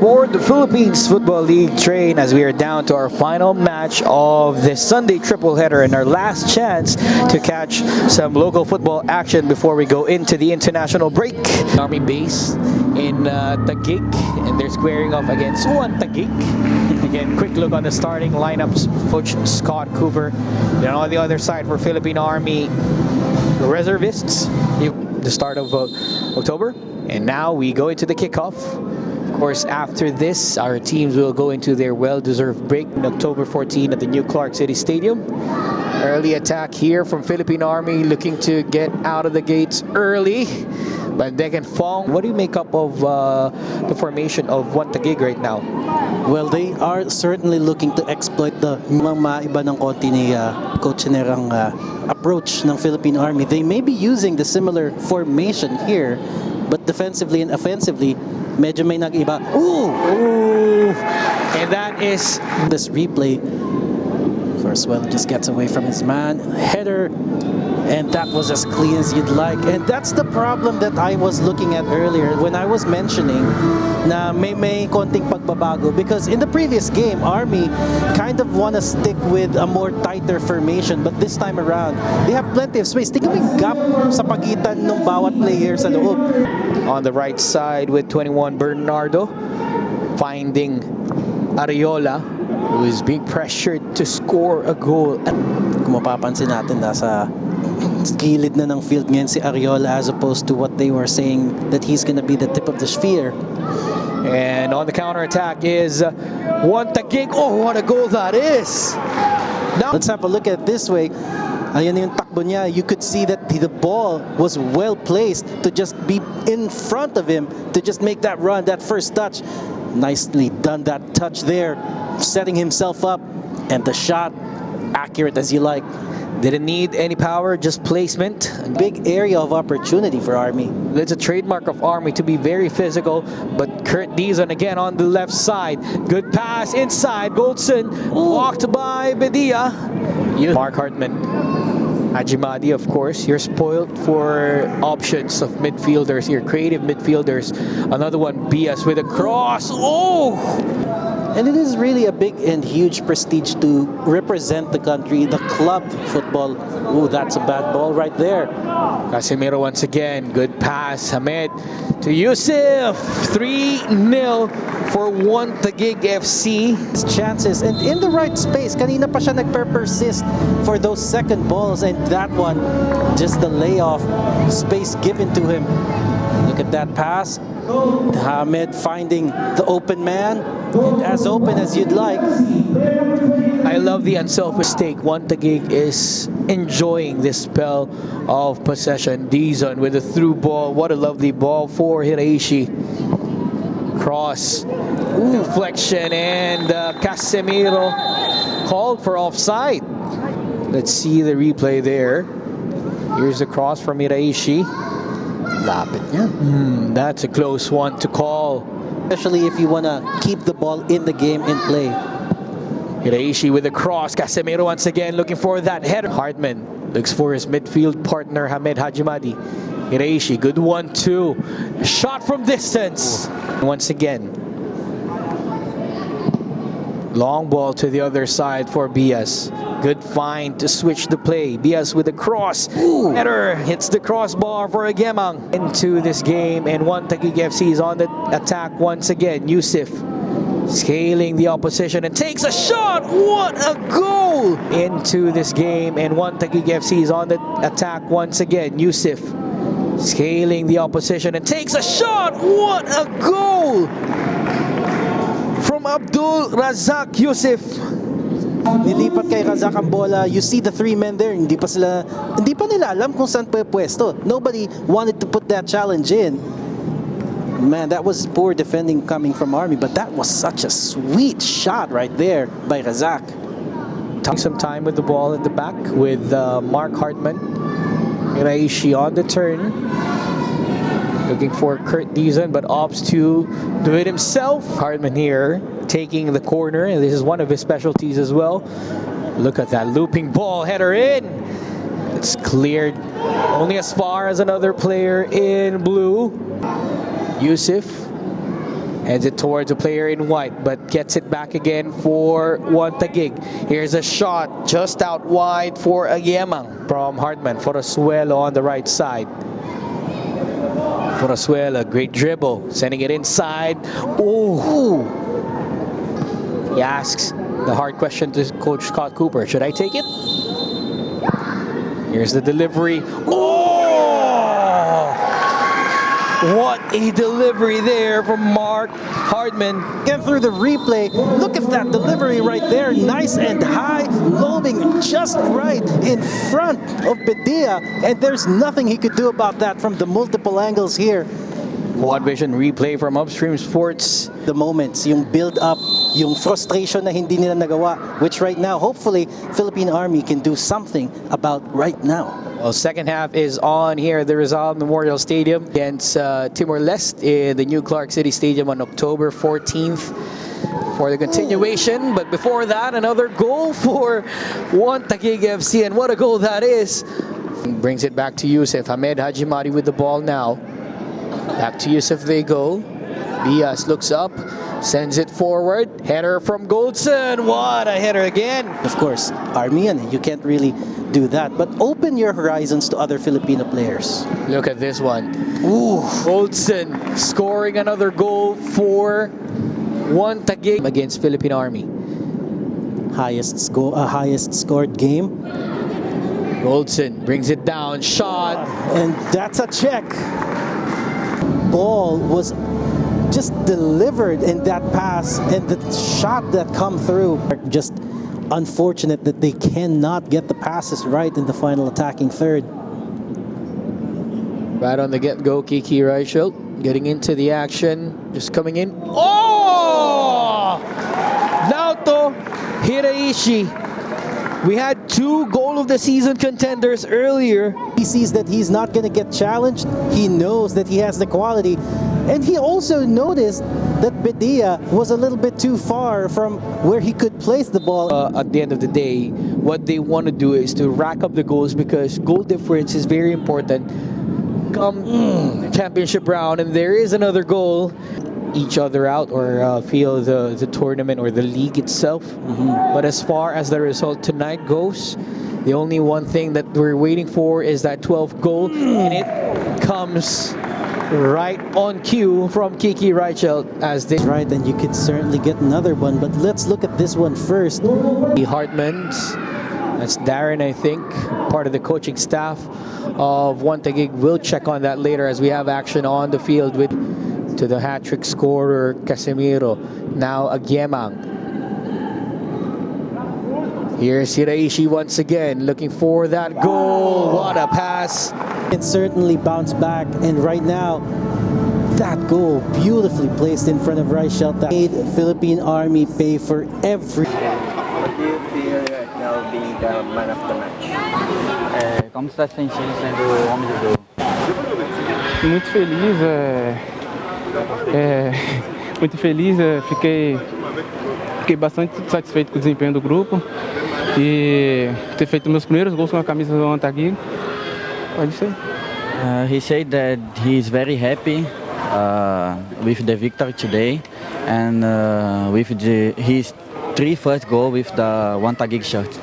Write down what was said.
aboard the Philippines Football League train as we are down to our final match of this Sunday triple header and our last chance to catch some local football action before we go into the international break. Army base in TAGUIG, and they're squaring off against TAGUIG. Again, quick look on the starting lineups. Coach Scott Cooper. Then on the other side for Philippine Army reservists, the start of October. And now we go into the kickoff. Of course, after this, our teams will go into their well-deserved break on October 14 at the new Clark City Stadium. Early attack here from Philippine Army, looking to get out of the gates early. But they can fall. What do you make up of the formation of TAGUIG right now? Well, they are certainly looking to exploit the maiba ng konti ni Coach Nerang approach ng Philippine Army. They may be using the similar formation here, but defensively and offensively, medyo may nag-iba. Ooh! Ooh! And that is this replay. First one just gets away from his man. Header. And that was as clean as you'd like. And that's the problem that I was looking at earlier when I was mentioning na may konting pagbabago. Because in the previous game, Army kind of want to stick with a more tighter formation. But this time around, they have plenty of space. Tingnan mo yung gap sa pagitan ng bawat player sa loob. On the right side with 21, Bernardo finding Ariola, who is being pressured to score a goal. Kung mapapansin natin, nasa gilid na ng field ngayon si Ariola as opposed to what they were saying that he's going to be the tip of the sphere. And on the counter-attack is TAGUIG. Oh, what a goal that is! Now, let's have a look at it this way. Ayan yung takbo niya. You could see that the ball was well placed to just be in front of him to just make that run, that first touch. Nicely done, that touch there, setting himself up, and the shot accurate as you like. Didn't need any power, just placement. Big area of opportunity for Army. It's a trademark of Army to be very physical, but Kurt Dizon again on the left side. Good pass inside, Goldson walked by Bedia. Mark Hartman. Hajimadi, of course. You're spoiled for options of midfielders here, creative midfielders. Another one, Bias with a cross. Oh! And it is really a big and huge prestige to represent the country, the club football. Ooh, that's a bad ball right there. Casemiro once again. Good pass. Hamed to Yusuf. 3-0 for TAGUIG FC. Chances and in the right space. Kanina pa siya persist for those second balls, and that one, just the layoff space given to him. Look at that pass. Hamed finding the open man, as open as you'd like. I love the unselfish mistake. TAGUIG is enjoying this spell of possession. Dizon with a through ball. What a lovely ball for Hiraishi. Cross. Deflection, and Casemiro called for offside. Let's see the replay there. Here's the cross from Hiraishi. Lapit niya. That's a close one to call. Especially if you want to keep the ball in the game in play. Hiraishi with a cross. Casemiro once again looking for that header. Hartman looks for his midfield partner, Hamed Hajimadi. Hiraishi, good 1-2. Shot from distance. Once again. Long ball to the other side for Bias. Good find to switch the play. Bias with a cross. Header hits the crossbar for Agemang. Into this game, and TAGUIG FC is on the attack once again. Yusuf scaling the opposition and takes a shot. What a goal! Into this game, and TAGUIG FC is on the attack once again. Yusuf scaling the opposition and takes a shot. What a goal! From Abdul Razak Yusuf. Nilipat kay Razak ang bola. You see the three men there. Hindi pa nila alam kung saan pwesto. Nobody wanted to put that challenge in. Man, that was poor defending coming from Army, but that was such a sweet shot right there by Razak. Taking some time with the ball at the back with Mark Hartman. Hiraishi on the turn. Looking for Kurt Dizon, but opts to do it himself. Hartman here taking the corner, and this is one of his specialties as well. Look at that looping ball, header in. It's cleared only as far as another player in blue. Yusuf Heads it towards a player in white, but gets it back again for TAGUIG. Here's a shot just out wide for Aguiemang from Hartman. Forasuelo on the right side. Forasuelo, great dribble, sending it inside. Ooh! He asks the hard question to Coach Scott Cooper. Should I take it? Here's the delivery. Oh! What a delivery there from Mark Hardman. Again through the replay, look at that delivery right there. Nice and high, loading just right in front of Bedia. And there's nothing he could do about that from the multiple angles here. Quad vision replay from Upstream Sports. The moments, yung build up, yung frustration na hindi nila nagawa, which right now, hopefully, Philippine Army can do something about right now. Well, second half is on here at the Rizal Memorial Stadium against Timor-Leste in the new Clark City Stadium on October 14th for the continuation. But before that, another goal for TAGUIG FC, and what a goal that is. Brings it back to Yusuf. Ahmed Hajimari with the ball now. Back to Yusuf they go. Bias looks up, sends it forward. Header from Goldson. What a header again. Of course, Army, and you can't really do that. But open your horizons to other Filipino players. Look at this one. Ooh, Goldson scoring another goal for TAGUIG against Philippine Army. Highest scored game. Goldson brings it down, shot. And that's a check. Ball was just delivered in that pass, and the shot that come through, just unfortunate that they cannot get the passes right in the final attacking third. Right on the get-go, Kiki Reichelt getting into the action, just coming in. Oh! Naoto Hiraishi. We had 2 goal of the season contenders earlier. He sees that he's not going to get challenged. He knows that he has the quality. And he also noticed that Bedia was a little bit too far from where he could place the ball. At the end of the day, what they want to do is to rack up the goals, because goal difference is very important come championship round, and there is another goal. Each other out or feel the tournament or the league itself. But as far as the result tonight goes, the only one thing that we're waiting for is that 12th goal, and it comes right on cue from Kiki Reichelt as they right, and you could certainly get another one, but let's look at this one first. The Hartmans, that's Darren, I think, part of the coaching staff of TAGUIG. We'll check on that later as we have action on the field with to the hat-trick scorer Casemiro. Now Aguiemang. Here's Hiraishi once again looking for that goal. What a pass. Can certainly bounce back, and right now that goal beautifully placed in front of Reichelt that made Philippine Army pay for every. What do you feel right now being the man of the match? Como está se sentindo sendo o homem do jogo? Muito feliz, muito feliz, fiquei bastante satisfeito com o desempenho do grupo e ter feito meus primeiros gols com a camisa do TAGUIG. Pode ser. He said that he is very happy with the victory today and with his 3 first goal with the TAGUIG shirt.